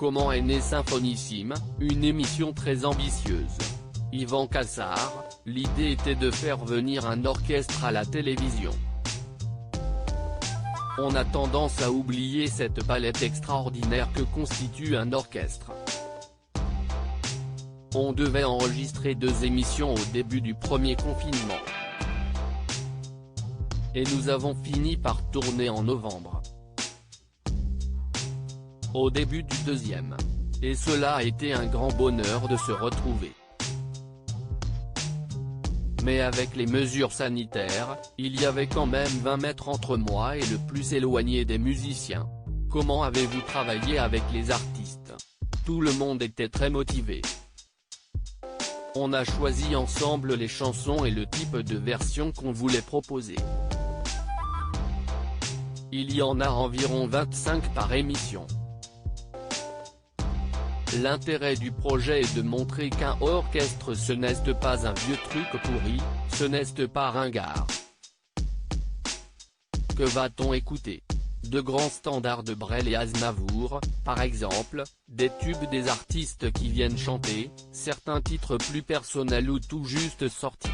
Comment est née Symphonissime, une émission très ambitieuse. Yvan Cassard, l'idée était de faire venir un orchestre à la télévision. On a tendance à oublier cette palette extraordinaire que constitue un orchestre. On devait enregistrer 2 émissions au début du premier confinement. Et nous avons fini par tourner en novembre. Au début du deuxième. Et cela a été un grand bonheur de se retrouver. Mais avec les mesures sanitaires, il y avait quand même 20 mètres entre moi et le plus éloigné des musiciens. Comment avez-vous travaillé avec les artistes? Tout le monde était très motivé. On a choisi ensemble les chansons et le type de version qu'on voulait proposer. Il y en a environ 25 par émission. L'intérêt du projet est de montrer qu'un orchestre ce n'est pas un vieux truc pourri, ce n'est pas ringard. Que va-t-on écouter? De grands standards de Brel et Aznavour, par exemple, des tubes des artistes qui viennent chanter, certains titres plus personnels ou tout juste sortis.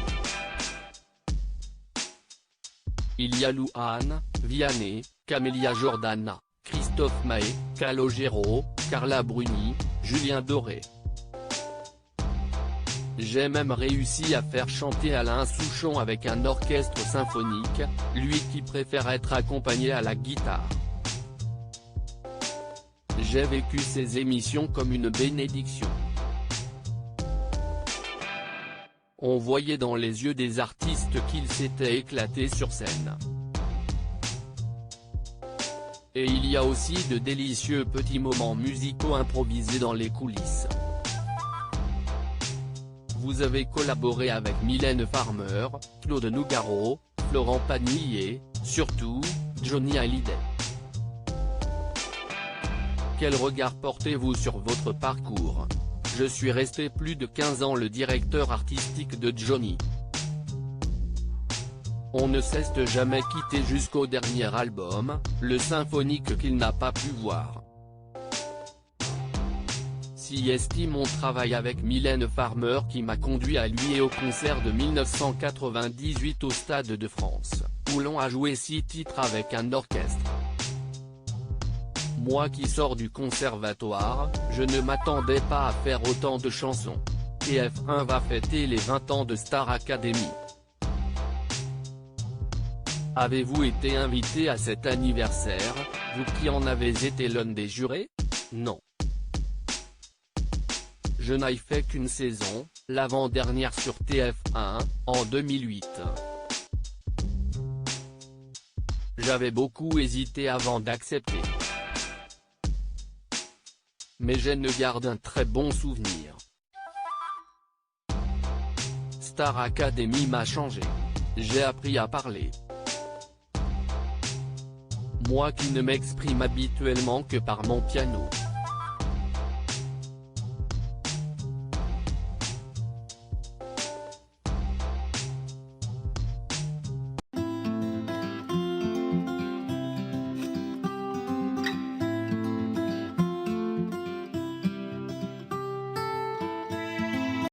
Il y a Louane, Vianney, Camélia Jordana, Christophe Maé, Calogero, Carla Bruni, Julien Doré. J'ai même réussi à faire chanter Alain Souchon avec un orchestre symphonique, lui qui préfère être accompagné à la guitare. J'ai vécu ces émissions comme une bénédiction. On voyait dans les yeux des artistes qu'ils s'étaient éclatés sur scène. Et il y a aussi de délicieux petits moments musicaux improvisés dans les coulisses. Vous avez collaboré avec Mylène Farmer, Claude Nougaro, Florent Pagny et, surtout, Johnny Hallyday. Quel regard portez-vous sur votre parcours? Je suis resté plus de 15 ans le directeur artistique de Johnny. On ne cesse de jamais quitter jusqu'au dernier album, le symphonique qu'il n'a pas pu voir. Si estime mon travail avec Mylène Farmer qui m'a conduit à lui et au concert de 1998 au Stade de France, où l'on a joué 6 titres avec un orchestre. Moi qui sors du conservatoire, je ne m'attendais pas à faire autant de chansons. TF1 va fêter les 20 ans de Star Academy. Avez-vous été invité à cet anniversaire, vous qui en avez été l'un des jurés? Non. Je n'ai fait qu'une saison, l'avant-dernière sur TF1, en 2008. J'avais beaucoup hésité avant d'accepter. Mais je ne garde un très bon souvenir. Star Academy m'a changé. J'ai appris à parler. Moi qui ne m'exprime habituellement que par mon piano.